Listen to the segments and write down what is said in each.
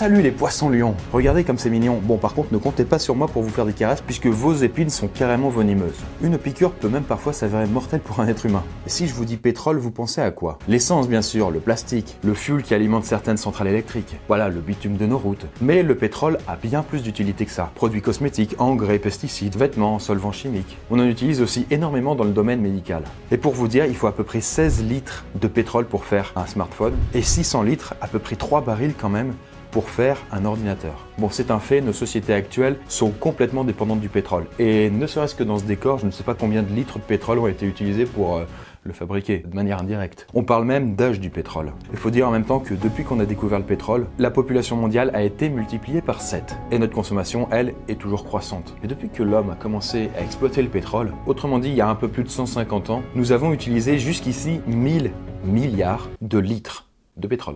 Salut les poissons lions! Regardez comme c'est mignon. Bon, par contre, ne comptez pas sur moi pour vous faire des caresses puisque vos épines sont carrément venimeuses. Une piqûre peut même parfois s'avérer mortelle pour un être humain. Et si je vous dis pétrole, vous pensez à quoi? L'essence, bien sûr, le plastique, le fuel qui alimente certaines centrales électriques. Voilà, le bitume de nos routes. Mais le pétrole a bien plus d'utilité que ça. Produits cosmétiques, engrais, pesticides, vêtements, solvants chimiques. On en utilise aussi énormément dans le domaine médical. Et pour vous dire, il faut à peu près 16 litres de pétrole pour faire un smartphone et 600 litres, à peu près 3 barils quand même, pour faire un ordinateur. Bon, c'est un fait, nos sociétés actuelles sont complètement dépendantes du pétrole. Et ne serait-ce que dans ce décor, je ne sais pas combien de litres de pétrole ont été utilisés pour le fabriquer de manière indirecte. On parle même d'âge du pétrole. Il faut dire en même temps que depuis qu'on a découvert le pétrole, la population mondiale a été multipliée par 7. Et notre consommation, elle, est toujours croissante. Et depuis que l'homme a commencé à exploiter le pétrole, autrement dit il y a un peu plus de 150 ans, nous avons utilisé jusqu'ici 1000 milliards de litres de pétrole.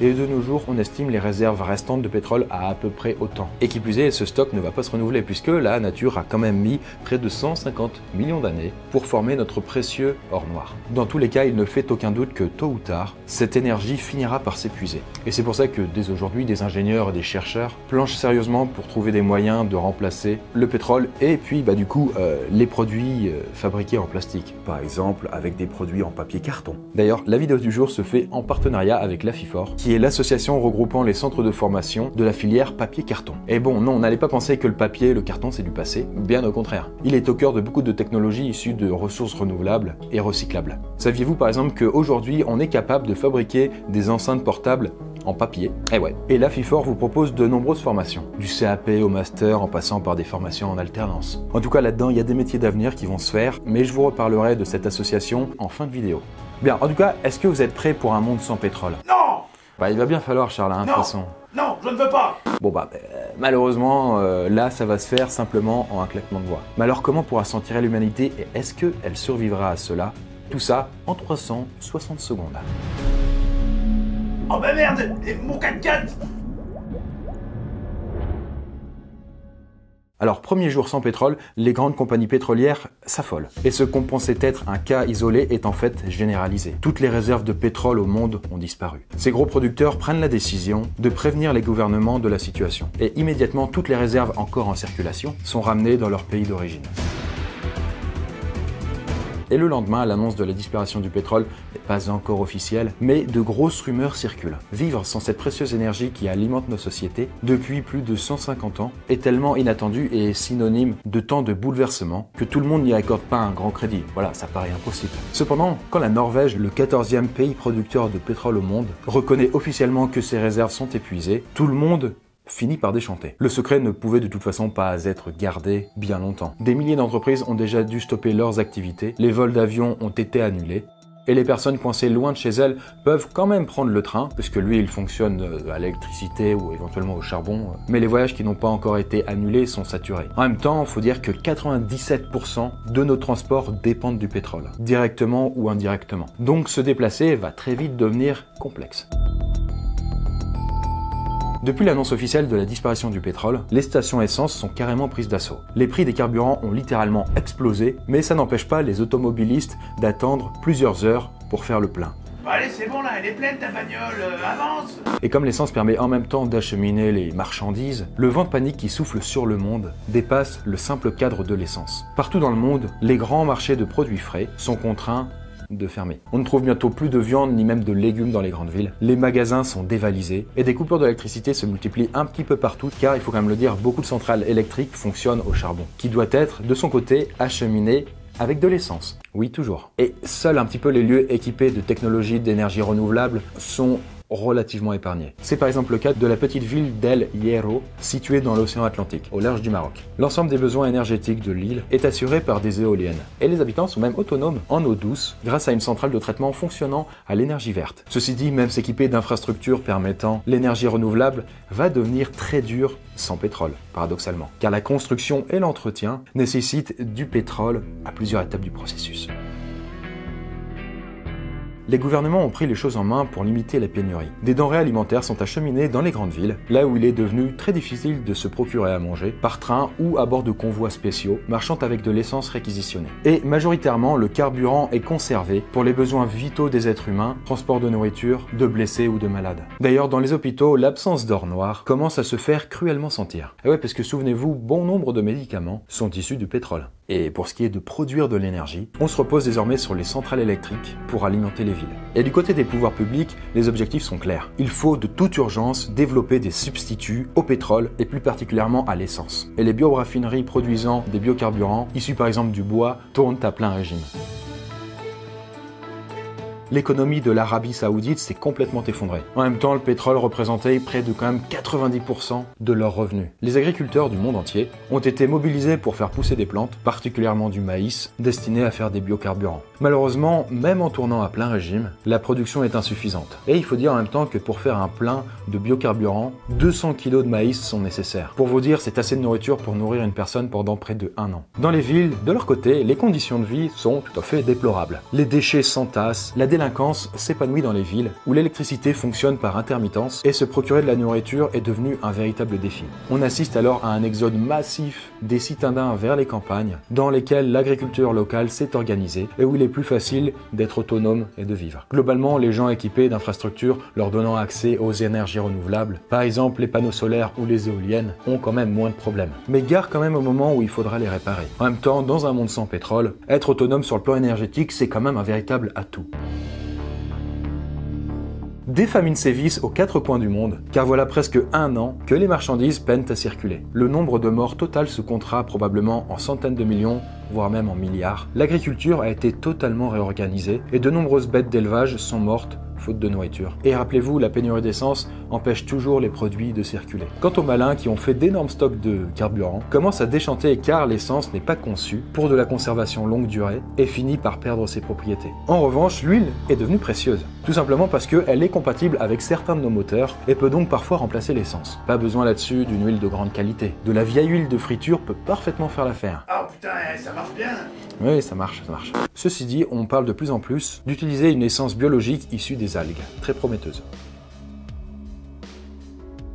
Et de nos jours, on estime les réserves restantes de pétrole à peu près autant. Et qui plus est, ce stock ne va pas se renouveler puisque la nature a quand même mis près de 150 millions d'années pour former notre précieux or noir. Dans tous les cas, il ne fait aucun doute que tôt ou tard, cette énergie finira par s'épuiser. Et c'est pour ça que dès aujourd'hui, des ingénieurs et des chercheurs planchent sérieusement pour trouver des moyens de remplacer le pétrole et puis du coup les produits fabriqués en plastique. Par exemple, avec des produits en papier carton. D'ailleurs, la vidéo du jour se fait en partenariat avec l'AFIFOR, qui est l'association regroupant les centres de formation de la filière papier-carton. Et bon, non, on n'allait pas penser que le papier et le carton c'est du passé, bien au contraire. Il est au cœur de beaucoup de technologies issues de ressources renouvelables et recyclables. Saviez-vous par exemple qu'aujourd'hui on est capable de fabriquer des enceintes portables en papier? Eh ouais. Et l'AFIFOR vous propose de nombreuses formations, du CAP au master en passant par des formations en alternance. En tout cas là-dedans, il y a des métiers d'avenir qui vont se faire, mais je vous reparlerai de cette association en fin de vidéo. Bien, en tout cas, est-ce que vous êtes prêts pour un monde sans pétrole? Non! Il va bien falloir, Charles, de toute façon. Non, je ne veux pas! Bon malheureusement, là, ça va se faire simplement en un claquement de doigts. Mais alors, comment pourra s'en tirer l'humanité et est-ce qu'elle survivra à cela? Tout ça en 360 secondes. Oh bah merde! Et mon 4x4! Alors, premier jour sans pétrole, les grandes compagnies pétrolières s'affolent. Et ce qu'on pensait être un cas isolé est en fait généralisé. Toutes les réserves de pétrole au monde ont disparu. Ces gros producteurs prennent la décision de prévenir les gouvernements de la situation. Et immédiatement, toutes les réserves encore en circulation sont ramenées dans leur pays d'origine. Et le lendemain, l'annonce de la disparition du pétrole n'est pas encore officielle, mais de grosses rumeurs circulent. Vivre sans cette précieuse énergie qui alimente nos sociétés depuis plus de 150 ans est tellement inattendu et synonyme de tant de bouleversements que tout le monde n'y accorde pas un grand crédit. Voilà, ça paraît impossible. Cependant, quand la Norvège, le 14e pays producteur de pétrole au monde, reconnaît officiellement que ses réserves sont épuisées, tout le monde finit par déchanter. Le secret ne pouvait de toute façon pas être gardé bien longtemps. Des milliers d'entreprises ont déjà dû stopper leurs activités, les vols d'avion ont été annulés, et les personnes coincées loin de chez elles peuvent quand même prendre le train, puisque lui il fonctionne à l'électricité ou éventuellement au charbon, mais les voyages qui n'ont pas encore été annulés sont saturés. En même temps, il faut dire que 97% de nos transports dépendent du pétrole, directement ou indirectement. Donc se déplacer va très vite devenir complexe. Depuis l'annonce officielle de la disparition du pétrole, les stations essence sont carrément prises d'assaut. Les prix des carburants ont littéralement explosé, mais ça n'empêche pas les automobilistes d'attendre plusieurs heures pour faire le plein. Allez, c'est bon là, elle est pleine ta bagnole, avance! Et comme l'essence permet en même temps d'acheminer les marchandises, le vent de panique qui souffle sur le monde dépasse le simple cadre de l'essence. Partout dans le monde, les grands marchés de produits frais sont contraints de fermer. On ne trouve bientôt plus de viande ni même de légumes dans les grandes villes. Les magasins sont dévalisés et des coupures d'électricité se multiplient un petit peu partout car, il faut quand même le dire, beaucoup de centrales électriques fonctionnent au charbon, qui doit être, de son côté, acheminé avec de l'essence. Oui, toujours. Et seuls un petit peu les lieux équipés de technologies d'énergie renouvelable sont relativement épargnés. C'est par exemple le cas de la petite ville d'El Hierro, située dans l'océan Atlantique, au large du Maroc. L'ensemble des besoins énergétiques de l'île est assuré par des éoliennes. Et les habitants sont même autonomes en eau douce, grâce à une centrale de traitement fonctionnant à l'énergie verte. Ceci dit, même s'équiper d'infrastructures permettant l'énergie renouvelable va devenir très dur sans pétrole, paradoxalement. Car la construction et l'entretien nécessitent du pétrole à plusieurs étapes du processus. Les gouvernements ont pris les choses en main pour limiter la pénurie. Des denrées alimentaires sont acheminées dans les grandes villes, là où il est devenu très difficile de se procurer à manger, par train ou à bord de convois spéciaux, marchant avec de l'essence réquisitionnée. Et majoritairement, le carburant est conservé pour les besoins vitaux des êtres humains, transport de nourriture, de blessés ou de malades. D'ailleurs, dans les hôpitaux, l'absence d'or noir commence à se faire cruellement sentir. Et ouais, parce que souvenez-vous, bon nombre de médicaments sont issus du pétrole. Et pour ce qui est de produire de l'énergie, on se repose désormais sur les centrales électriques pour alimenter les villes. Et du côté des pouvoirs publics, les objectifs sont clairs. Il faut de toute urgence développer des substituts au pétrole et plus particulièrement à l'essence. Et les bioraffineries produisant des biocarburants, issus par exemple du bois, tournent à plein régime. L'économie de l'Arabie Saoudite s'est complètement effondrée. En même temps, le pétrole représentait près de quand même 90% de leurs revenus. Les agriculteurs du monde entier ont été mobilisés pour faire pousser des plantes, particulièrement du maïs, destinées à faire des biocarburants. Malheureusement, même en tournant à plein régime, la production est insuffisante. Et il faut dire en même temps que pour faire un plein de biocarburant, 200 kg de maïs sont nécessaires. Pour vous dire, c'est assez de nourriture pour nourrir une personne pendant près de 1 an. Dans les villes, de leur côté, les conditions de vie sont tout à fait déplorables. Les déchets s'entassent, la délinquance s'épanouit dans les villes où l'électricité fonctionne par intermittence et se procurer de la nourriture est devenu un véritable défi. On assiste alors à un exode massif des citadins vers les campagnes dans lesquelles l'agriculture locale s'est organisée et où il est plus facile d'être autonome et de vivre. Globalement, les gens équipés d'infrastructures leur donnant accès aux énergies renouvelables, par exemple les panneaux solaires ou les éoliennes, ont quand même moins de problèmes. Mais gare quand même au moment où il faudra les réparer. En même temps, dans un monde sans pétrole, être autonome sur le plan énergétique, c'est quand même un véritable atout. Des famines sévissent aux 4 coins du monde, car voilà presque 1 an que les marchandises peinent à circuler. Le nombre de morts total se comptera probablement en centaines de millions, voire même en milliards. L'agriculture a été totalement réorganisée et de nombreuses bêtes d'élevage sont mortes faute de nourriture. Et rappelez-vous, la pénurie d'essence empêche toujours les produits de circuler. Quant aux malins qui ont fait d'énormes stocks de carburant, commencent à déchanter car l'essence n'est pas conçue pour de la conservation longue durée et finit par perdre ses propriétés. En revanche, l'huile est devenue précieuse, tout simplement parce qu'elle est compatible avec certains de nos moteurs et peut donc parfois remplacer l'essence. Pas besoin là-dessus d'une huile de grande qualité. De la vieille huile de friture peut parfaitement faire l'affaire. Oh putain, ça marche bien. Oui, ça marche, ça marche. Ceci dit, on parle de plus en plus d'utiliser une essence biologique issue des algues, très prometteuse.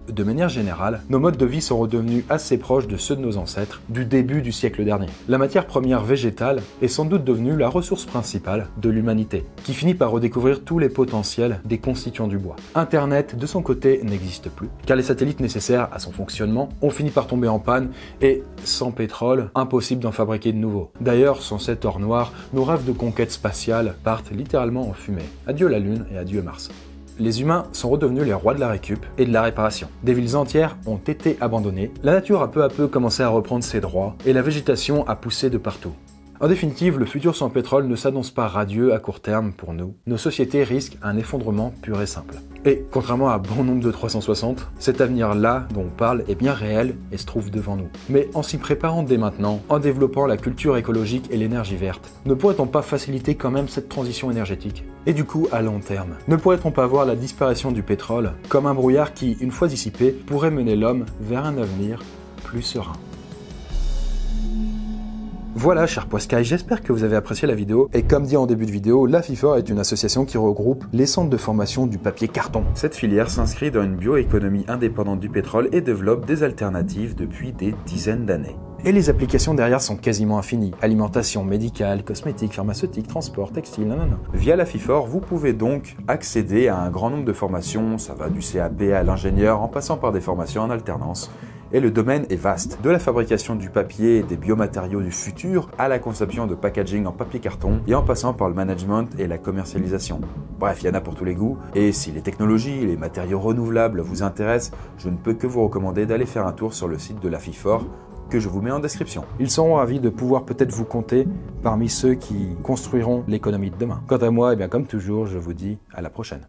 De manière générale, nos modes de vie sont redevenus assez proches de ceux de nos ancêtres du début du siècle dernier. La matière première végétale est sans doute devenue la ressource principale de l'humanité, qui finit par redécouvrir tous les potentiels des constituants du bois. Internet, de son côté, n'existe plus, car les satellites nécessaires à son fonctionnement ont fini par tomber en panne et, sans pétrole, impossible d'en fabriquer de nouveaux. D'ailleurs, sans cet or noir, nos rêves de conquête spatiale partent littéralement en fumée. Adieu la Lune et adieu Mars. Les humains sont redevenus les rois de la récup et de la réparation. Des villes entières ont été abandonnées, la nature a peu à peu commencé à reprendre ses droits et la végétation a poussé de partout. En définitive, le futur sans pétrole ne s'annonce pas radieux à court terme pour nous. Nos sociétés risquent un effondrement pur et simple. Et contrairement à bon nombre de 360, cet avenir-là dont on parle est bien réel et se trouve devant nous. Mais en s'y préparant dès maintenant, en développant la culture écologique et l'énergie verte, ne pourrait-on pas faciliter quand même cette transition énergétique? Et du coup, à long terme, ne pourrait-on pas voir la disparition du pétrole comme un brouillard qui, une fois dissipé, pourrait mener l'homme vers un avenir plus serein? Voilà, cher Poiscaille, j'espère que vous avez apprécié la vidéo. Et comme dit en début de vidéo, la FIFOR est une association qui regroupe les centres de formation du papier carton. Cette filière s'inscrit dans une bioéconomie indépendante du pétrole et développe des alternatives depuis des dizaines d'années. Et les applications derrière sont quasiment infinies. Alimentation, médicale, cosmétique, pharmaceutique, transport, textile, nanana. Via la FIFOR, vous pouvez donc accéder à un grand nombre de formations, ça va du CAP à l'ingénieur en passant par des formations en alternance. Et le domaine est vaste, de la fabrication du papier et des biomatériaux du futur à la conception de packaging en papier carton et en passant par le management et la commercialisation. Bref, il y en a pour tous les goûts. Et si les technologies et les matériaux renouvelables vous intéressent, je ne peux que vous recommander d'aller faire un tour sur le site de la FIFOR que je vous mets en description. Ils seront ravis de pouvoir peut-être vous compter parmi ceux qui construiront l'économie de demain. Quant à moi, eh bien, comme toujours, je vous dis à la prochaine.